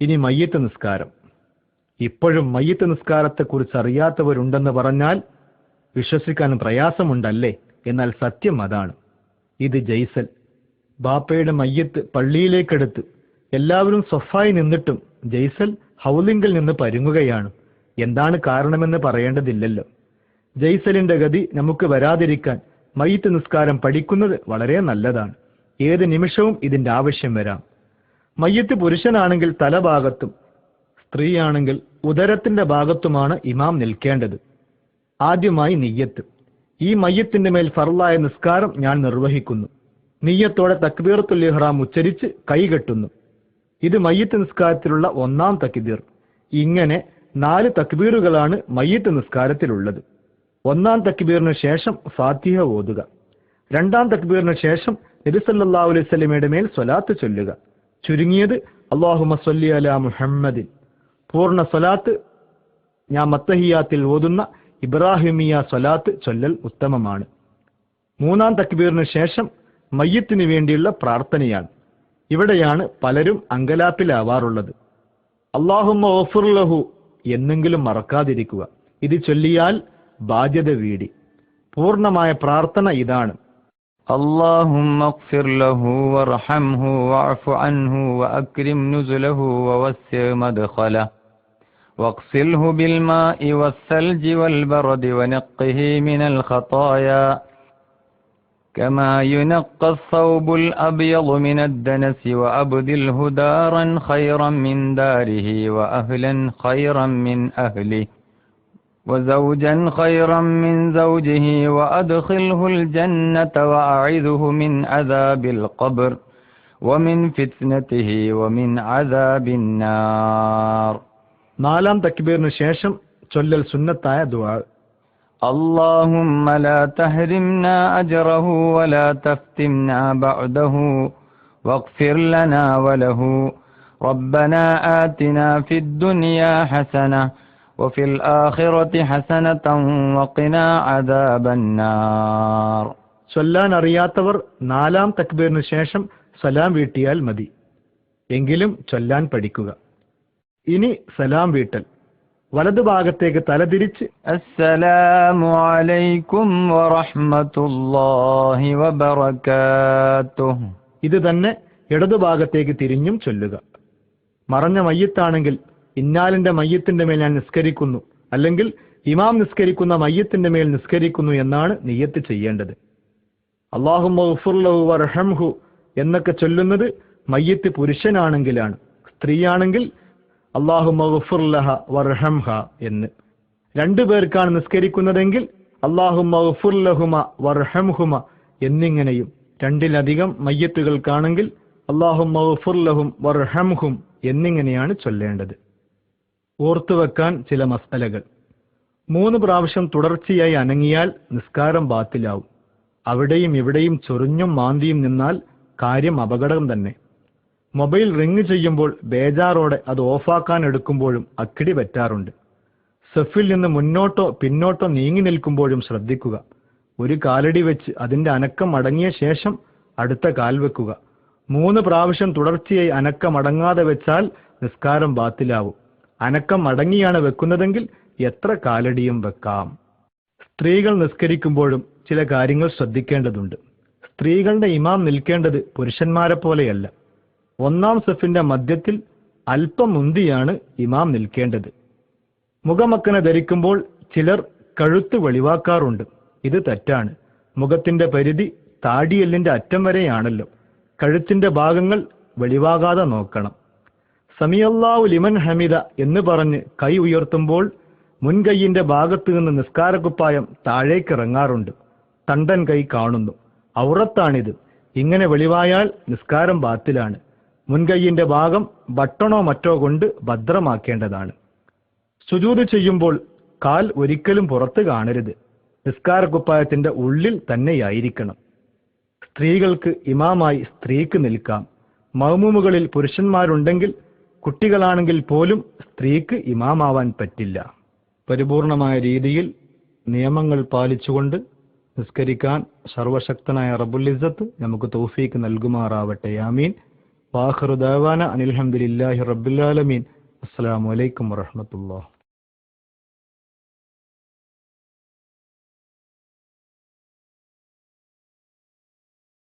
ഇനി മയ്യിത്ത് നിസ്കാരം. ഇപ്പോഴും മയ്യിത്ത് നിസ്കാരത്തെക്കുറിച്ച് അറിയാത്തവരുണ്ടെന്ന് പറഞ്ഞാൽ വിശ്വസിക്കാൻ പ്രയാസമുണ്ടല്ലേ? എന്നാൽ സത്യം അതാണ്. ഇത് ജയ്സൽ. ബാപ്പയുടെ മയ്യിത്ത് പള്ളിയിലേക്കെടുത്ത് എല്ലാവരും സൊഫായി നിന്നിട്ടും ജയ്സൽ ഹൗലിങ്കിൽ നിന്ന് പരുങ്ങുകയാണ്. എന്താണ് കാരണമെന്ന് പറയേണ്ടതില്ലല്ലോ. ജയ്സലിന്റെ ഗതി നമുക്ക് വരാതിരിക്കാൻ മയ്യിത്ത് നിസ്കാരം പഠിക്കുന്നത് വളരെ നല്ലതാണ്. ഏത് നിമിഷവും ഇതിന്റെ ആവശ്യം വരാം. മയ്യിത്ത് പുരുഷനാണെങ്കിൽ തലഭാഗത്തും സ്ത്രീയാണെങ്കിൽ ഉദരത്തിന്റെ ഭാഗത്തുമാണ് ഇമാം നിൽക്കേണ്ടത്. ആദ്യമായി നിയ്യത്ത്. ഈ മയ്യിത്തിന്റെ മേൽ ഫർളായ നിസ്കാരം ഞാൻ നിർവഹിക്കുന്നു. നിയ്യത്തോടെ തക്ബീറത്തുൽ ഇഹ്റാം ഉച്ചരിച്ച് കൈകെട്ടുന്നു. ഇത് മയ്യിത്ത് നിസ്കാരത്തിലുള്ള ഒന്നാം തക്ബീർ. ഇങ്ങനെ 4 തക്ബീറുകളാണ് മയ്യിത്ത് നിസ്കാരത്തിലുള്ളത്. ഒന്നാം തക്ബീറിന് ശേഷം ഫാത്തിഹ ഓതുക. രണ്ടാം തക്ബീറിന് ശേഷം നബി സല്ലല്ലാഹു അലൈഹി വസല്ലമയുടെ മേൽ സ്വലാത്ത് ചൊല്ലുക. ചുരുങ്ങിയത് അല്ലാഹുമ്മ സ്വല്ലി അലാ മുഹമ്മദിൻ. പൂർണ്ണ സ്വലാത്ത് ഞാൻ മത്തഹിയാത്തിൽ ഓതുന്ന ഇബ്രാഹിമിയ സ്വലാത്ത് ചൊല്ലൽ ഉത്തമമാണ്. മൂന്നാം തക്ബീറിന് ശേഷം മയ്യിത്തിന് വേണ്ടിയുള്ള പ്രാർത്ഥനയാണ്. ഇവിടെയാണ് പലരും അങ്കലാപ്പിലാവാറുള്ളത്. അല്ലാഹുമ്മ ഗഫിർ ലഹു എന്നെങ്കിലും മറക്കാതിരിക്കുക. ഇത് ചൊല്ലിയാൽ ബാധ്യത വീടി. പൂർണ്ണമായ പ്രാർത്ഥന ഇതാണ്: اللهم اغفر له وارحمه واعف عنه وأكرم نزله ووسع مدخله واغسله بالماء والثلج والبرد ونقه من الخطايا كما ينقى الثوب الأبيض من الدنس وأبدله دارا خيرا من داره وأهلا خيرا من أهله وزوجا خيرا من زوجه وأدخله الجنة وأعذه من عذاب القبر ومن فتنته ومن عذاب النار. നാലാം തക്ബീറിന് ശേഷം ചൊല്ലൽ സുന്നത്തായ ദുആ: اللهم لا تحرمنا أجره ولا تفتنا بعده واغفر لنا وله ربنا آتنا في الدنيا حسنة وفي الآخرة حسنة وقنا عذاب النار. ചൊല്ലാൻ അറിയാത്തവർ നാലാം തക്ബീറിന് ശേഷം സലാം വീട്ടിയാൽ മതി. എങ്കിലും ചൊല്ലാൻ പഠിക്കുക. ഇനി സലാം വീട്ടൽ. വലതുഭാഗത്തേക്ക് തലതിരിച്ച് അസ്സലാമു അലൈക്കും വറഹ്മത്തുള്ളാഹി വബറകാതുഹു. ഇത് തന്നെ ഇടതുഭാഗത്തേക്ക് തിരിഞ്ഞും ചൊല്ലുക. മറഞ്ഞ മയ്യിത്താണെങ്കിൽ ഇന്നാലിന്റെ മയ്യിത്തിന്റെ മേൽ ഞാൻ നിസ്കരിക്കുന്നു, അല്ലെങ്കിൽ ഇമാം നിസ്കരിക്കുന്ന മയ്യിത്തിന്റെ മേൽ നിസ്കരിക്കുന്നു എന്നാണ് നിയ്യത്ത് ചെയ്യേണ്ടത്. അല്ലാഹുമ്മ ഗഫിർ ലഹു വർഹംഹു എന്നൊക്കെ ചൊല്ലുന്നത് മയ്യിത്ത് പുരുഷനാണെങ്കിലാണ്. സ്ത്രീയാണെങ്കിൽ അല്ലാഹുമ്മ ഗഫിർ ലഹ വർഹംഹ എന്ന്. 2 പേർക്കാണ് നിസ്കരിക്കുന്നതെങ്കിൽ അല്ലാഹുമ്മ ഗഫിർ ലഹുമ വർഹംഹുമ എന്നിങ്ങനെയും, 2-ലധികം മയ്യിത്തുകൾക്കാണെങ്കിൽ അല്ലാഹുമ്മ ഗഫിർ ലഹും വർഹംഹും എന്നിങ്ങനെയാണ് ചൊല്ലേണ്ടത്. ഓർത്തുവെക്കാൻ ചില മസ്അലകൾ. 3 പ്രാവശ്യം തുടർച്ചയായി അനങ്ങിയാൽ നിസ്കാരം ബാത്തിലാവും. അവിടെയും ഇവിടെയും ചൊറിഞ്ഞും മാന്തിയും നിന്നാൽ കാര്യം അപകടം തന്നെ. മൊബൈൽ റിങ് ചെയ്യുമ്പോൾ ബേജാറോടെ അത് ഓഫാക്കാൻ എടുക്കുമ്പോഴും അക്കിടി പറ്റാറുണ്ട്. സെഫിൽ നിന്ന് മുന്നോട്ടോ പിന്നോട്ടോ നീങ്ങി നിൽക്കുമ്പോഴും ശ്രദ്ധിക്കുക. ഒരു കാലടി വെച്ച് അതിന്റെ അനക്കം അടങ്ങിയ ശേഷം അടുത്ത കാൽ വെക്കുക. 3 പ്രാവശ്യം തുടർച്ചയായി അനക്കം അടങ്ങാതെ വെച്ചാൽ നിസ്കാരം ബാത്തിലാവും. അനക്കം അടങ്ങിയാണ് വെക്കുന്നതെങ്കിൽ എത്ര കാലടിയും വെക്കാം. സ്ത്രീകൾ നിസ്കരിക്കുമ്പോഴും ചില കാര്യങ്ങൾ ശ്രദ്ധിക്കേണ്ടതുണ്ട്. സ്ത്രീകളുടെ ഇമാം നിൽക്കേണ്ടത് പുരുഷന്മാരെ പോലെയല്ല. 1-ാം സഫിന്റെ മധ്യത്തിൽ അല്പം മുന്തിയാണ് ഇമാം നിൽക്കേണ്ടത്. മുഖമക്കന ധരിക്കുമ്പോൾ ചിലർ കഴുത്ത് വെളിവാക്കാറുണ്ട്. ഇത് തെറ്റാണ്. മുഖത്തിന്റെ പരിധി താടിയെല്ലിന്റെ അറ്റം വരെയാണല്ലോ. കഴുത്തിന്റെ ഭാഗങ്ങൾ വെളിവാകാതെ നോക്കണം. സമിയല്ലാഹു ലിമൻ ഹമിദ എന്ന് പറഞ്ഞ് കൈ ഉയർത്തുമ്പോൾ മുൻകൈയിന്റെ ഭാഗത്തു നിന്ന് നിസ്കാരക്കുപ്പായം താഴേക്കിറങ്ങാറുണ്ട്. തണ്ടൻ കൈ കാണുന്നു. ഔറത്താണിത്. ഇങ്ങനെ വെളിവായാൽ നിസ്കാരം ബാത്തിലാണ്. മുൻകൈയിന്റെ ഭാഗം ബട്ടണോ മറ്റോ കൊണ്ട് ഭദ്രമാക്കേണ്ടതാണ്. സുജൂദ് ചെയ്യുമ്പോൾ കാൽ ഒരിക്കലും പുറത്ത് കാണരുത്. നിസ്കാരക്കുപ്പായത്തിന്റെ ഉള്ളിൽ തന്നെയായിരിക്കണം. സ്ത്രീകൾക്ക് ഇമാമായി സ്ത്രീക്ക് നിൽക്കാം. മഅ്മൂമുകളിൽ പുരുഷന്മാരുണ്ടെങ്കിൽ കുട്ടികളാണെങ്കിൽ പോലും സ്ത്രീക്ക് ഇമാമാവാൻ പറ്റില്ല. പരിപൂർണമായ രീതിയിൽ നിയമങ്ങൾ പാലിച്ചുകൊണ്ട് നിസ്കരിക്കാൻ സർവശക്തനായ റബ്ബുൽ ഇസ്സത്ത് നമുക്ക് തൗഫീക്ക് നൽകുമാറാവട്ടെ. ആമീൻ. വാഖിറു ദഅവാന അനിൽ ഹംദുലില്ലാഹി റബ്ബിൽ ആലമീൻ. അസ്സലാമു അലൈക്കും വറഹ്മത്തുള്ളാഹി.